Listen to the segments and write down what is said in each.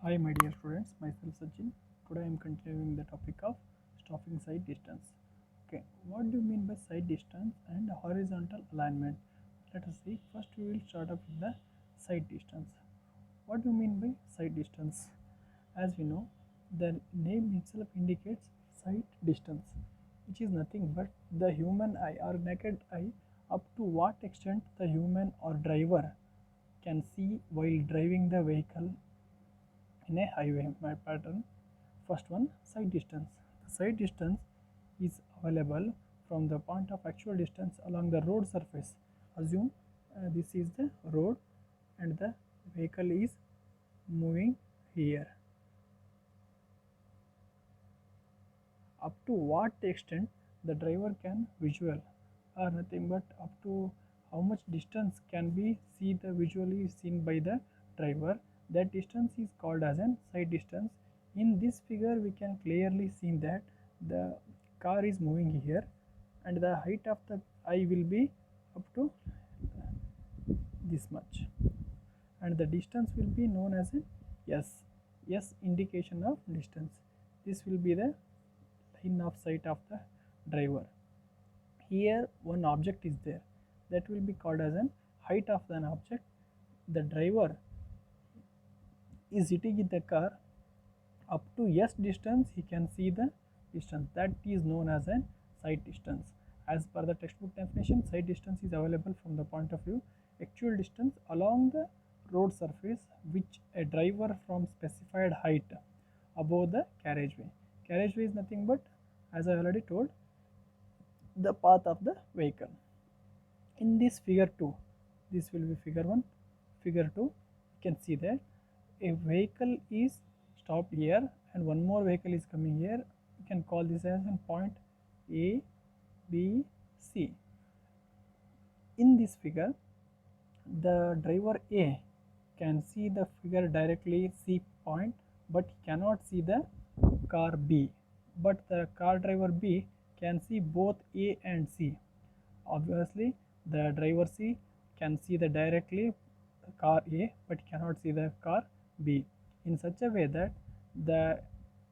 Hi my dear students, myself Sachin. Today I am continuing the topic of stopping sight distance. Okay, what do you mean by sight distance and horizontal alignment? Let us see. First we will start up with the sight distance. What do you mean by sight distance? As we know, the name itself indicates sight distance, which is nothing but the human eye or naked eye up to what extent the human or driver can see while driving the vehicle in a highway pattern. First one, sight distance. The sight distance is available from the point of actual distance along the road surface. Assume this is the road and the vehicle is moving here. Up to what extent the driver can visual or nothing but up to how much distance can be the visually seen by the driver. That distance is called as an sight distance. In this figure we can clearly see that the car is moving here and the height of the eye will be up to this much and the distance will be known as a S indication of distance. This will be the line of sight of the driver. Here one object is there, that will be called as an height of an object. The driver is sitting in the car, up to S distance he can see the distance, that is known as a sight distance. As per the textbook definition, sight distance is available from the point of view actual distance along the road surface which a driver from specified height above the carriageway. Carriageway is nothing but, as I already told, the path of the vehicle. In this figure 2, this will be figure 1, figure 2, you can see that a vehicle is stopped here and one more vehicle is coming here. You can call this as a point A, B, C. In this figure, the driver A can see the figure directly C point, but he cannot see the car B. But the car driver B can see both A and C. Obviously, the driver C can see the directly car A, but cannot see the car B. In such a way that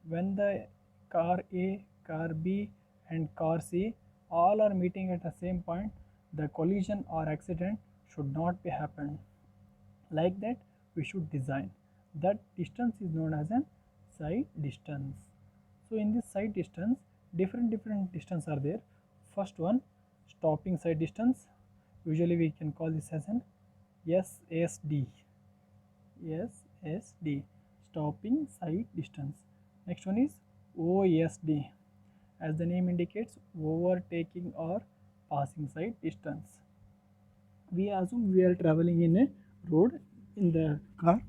when the car A, car B, and car C all are meeting at the same point, the collision or accident should not be happened. Like that, we should design. That distance is known as a sight distance. So in this sight distance, different distance are there. First one, stopping sight distance. Usually we can call this as an SSD. SSD, stopping sight distance. Next one is OSD. As the name indicates, overtaking or passing sight distance. We assume we are traveling in a road in the car.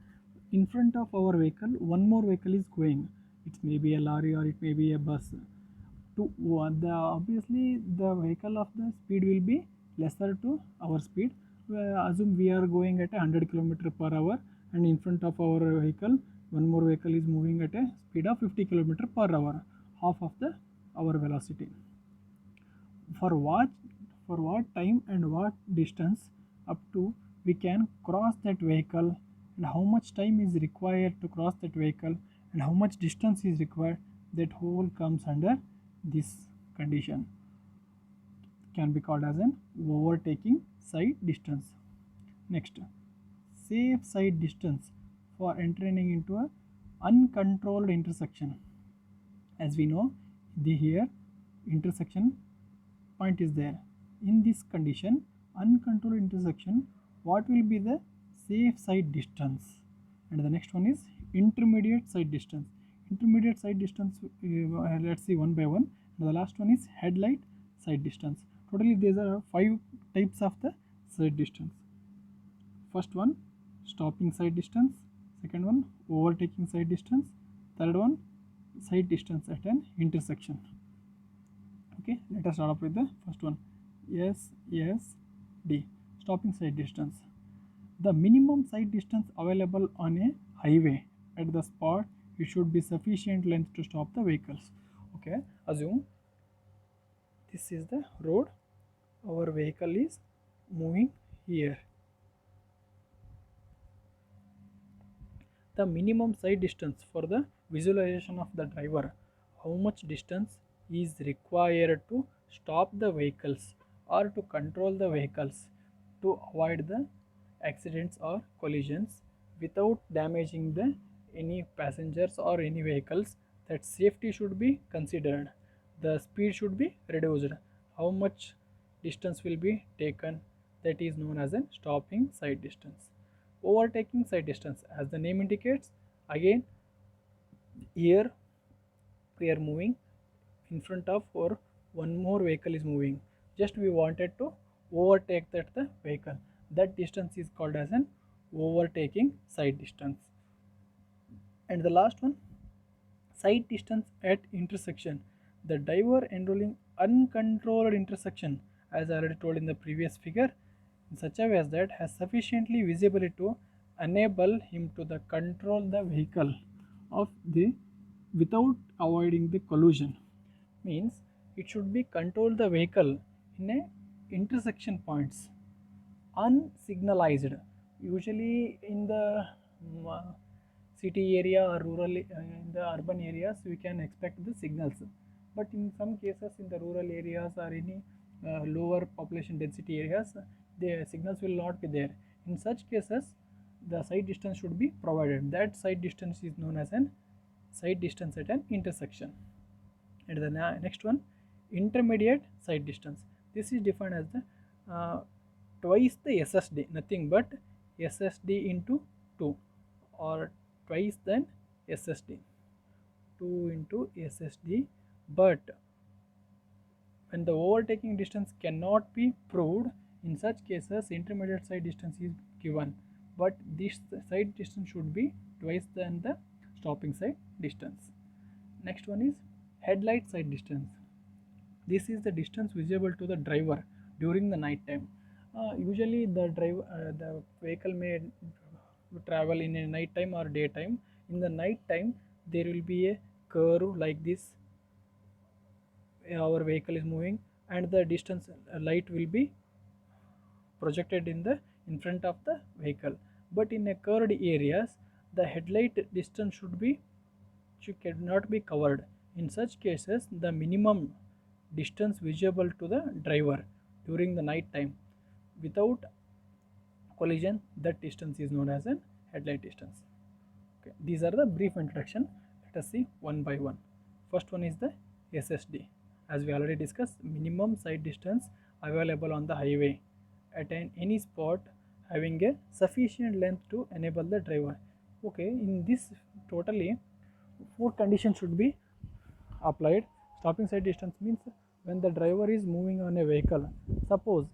In front of our vehicle, one more vehicle is going. It may be a lorry or it may be a bus. Obviously the vehicle of the speed will be lesser to our speed. Assume we are going at 100 km per hour and in front of our vehicle one more vehicle is moving at a speed of 50 km per hour, half of the our velocity. For what time and what distance up to we can cross that vehicle and how much time is required to cross that vehicle and how much distance is required, that whole comes under this condition, can be called as an overtaking sight distance. Next, safe sight distance for entering into a uncontrolled intersection. As we know, the here intersection point is there. In this condition, uncontrolled intersection, what will be the safe sight distance? And the next one is intermediate sight distance. Intermediate sight distance, let's see one by one. And the last one is headlight sight distance. Totally these are 5 types of the sight distance. First one, stopping sight distance. Second one, overtaking sight distance. Third one, sight distance at an intersection. Okay, let us start off with the first one, SSD, stopping sight distance. The minimum sight distance available on a highway at the spot, it should be sufficient length to stop the vehicles. Okay, assume this is the road, our vehicle is moving here. the minimum sight distance for the visualization of the driver, how much distance is required to stop the vehicles or to control the vehicles to avoid the accidents or collisions without damaging the any passengers or any vehicles. That safety should be considered, the speed should be reduced, how much distance will be taken, that is known as a stopping sight distance. Overtaking sight distance, as the name indicates, again here we are moving in front of, or one more vehicle is moving, just we wanted to overtake the vehicle, that distance is called as an overtaking sight distance. And the last one, sight distance at intersection, the driver enrolling uncontrolled intersection, as I already told in the previous figure, in such a way as that has sufficiently visibility to enable him to the control the vehicle of the without avoiding the collision. Means it should be control the vehicle in a intersection points unsignalized. Usually in the city area or rural, in the urban areas we can expect the signals, but in some cases in the rural areas or any lower population density areas, the signals will not be there. In such cases the sight distance should be provided, that sight distance is known as an sight distance at an intersection. And the next one, intermediate sight distance, this is defined as the twice the SSD, nothing but SSD into 2, or twice than SSD, 2 into SSD. But when the overtaking distance cannot be proved, in such cases intermediate sight distance is given, but this sight distance should be twice than the stopping sight distance. Next one is headlight sight distance, this is the distance visible to the driver during the night time. Usually the vehicle may travel in a night time or daytime. In the night time there will be a curve like this, our vehicle is moving and the distance light will be projected in front of the vehicle. But in a curved areas the headlight distance cannot be covered. In such cases the minimum distance visible to the driver during the night time without collision, that distance is known as an headlight distance. Okay, these are the brief introduction. Let us see one by one. First one is the SSD. As we already discussed, minimum sight distance available on the highway at any spot having a sufficient length to enable the driver. Okay, in this totally 4 conditions should be applied. Stopping sight distance means when the driver is moving on a vehicle, suppose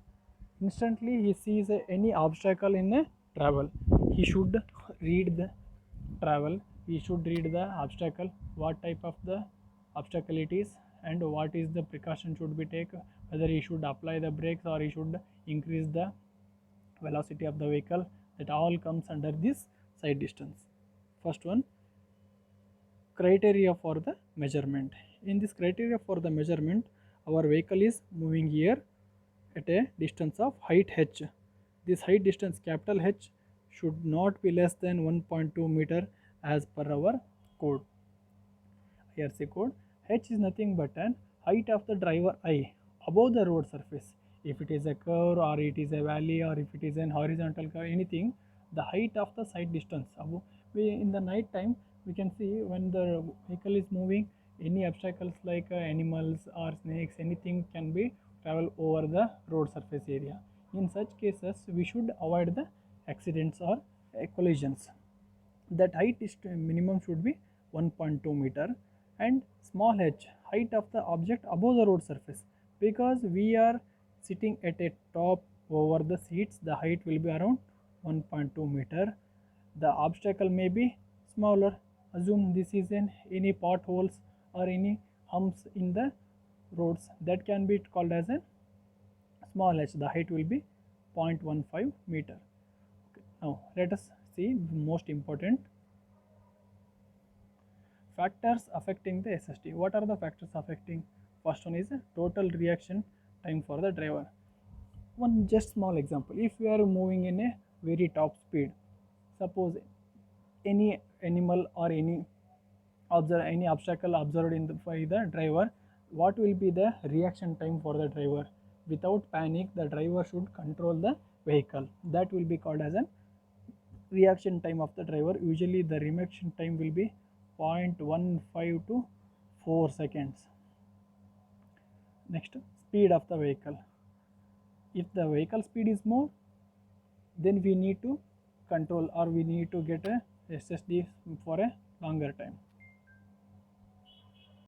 instantly he sees any obstacle in a travel, he should read the travel, he should read the obstacle, what type of the obstacle it is and what is the precaution should be taken, whether he should apply the brakes or he should increase the velocity of the vehicle, that all comes under this sight distance. First one, criteria for the measurement. In this criteria for the measurement, our vehicle is moving here at a distance of height h. This height distance capital H should not be less than 1.2 meter as per our code, IRC code. H is nothing but an height of the driver eye above the road surface. If it is a curve or it is a valley or if it is an horizontal curve, anything, the height of the sight distance above. In the night time we can see when the vehicle is moving, any obstacles like animals or snakes, anything can be travel over the road surface area. In such cases we should avoid the accidents or collisions. That height is minimum should be 1.2 meter. And small h, height of the object above the road surface, because we are sitting at a top over the seats, the height will be around 1.2 meter. The obstacle may be smaller, assume this is in any potholes or any humps in the roads, that can be called as a small h, the height will be 0.15 meter. Okay. Now let us see the most important factors affecting the SSD. What are the factors affecting? First one is the total reaction time for the driver. One just small example, if we are moving in a very top speed, suppose any animal or any obstacle observed by the driver, what will be the reaction time for the driver? Without panic, the driver should control the vehicle. That will be called as an reaction time of the driver. Usually the reaction time will be 0.15 to 4 seconds. Next, speed of the vehicle. If the vehicle speed is more, then we need to control, or we need to get a SSD for a longer time.